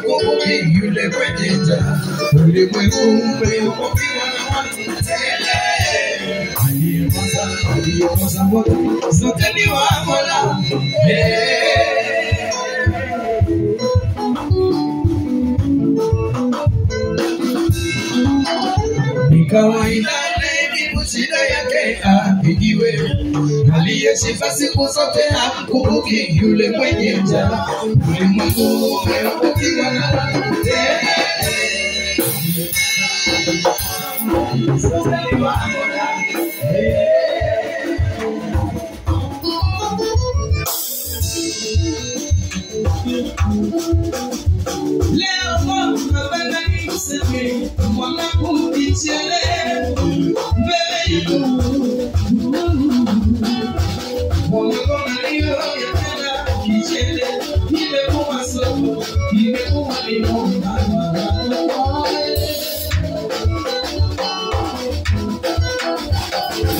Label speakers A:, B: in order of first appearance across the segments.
A: kumbuki yule mwenyeja ulimwengu umeokopiwa na watu tele. Aliyekosa moto zote ni wa Mola. Ni kawaida ni shida yake apigiwe, aliyeshiba siku zote hamkumbuki yule mwenye njaa. Ulimwengu umeokopiwa na watu tele. Leo napenda niseme mwanangu kichele mbele yangu. Mwanangu nalio yatenda kichele imekuwa soko, imekuwa limona.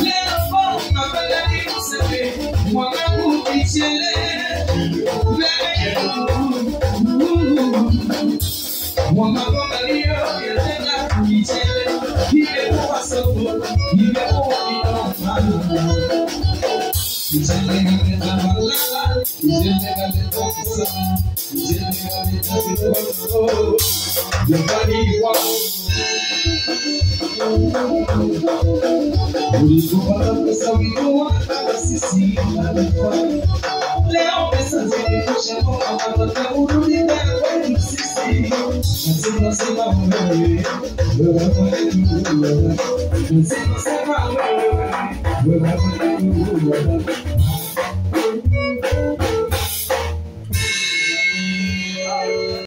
A: Leo napenda niseme mwanangu kichele mbele yangu. Mwanangu nalio yatenda kichele imekuwa soko, imekuwa limona. We're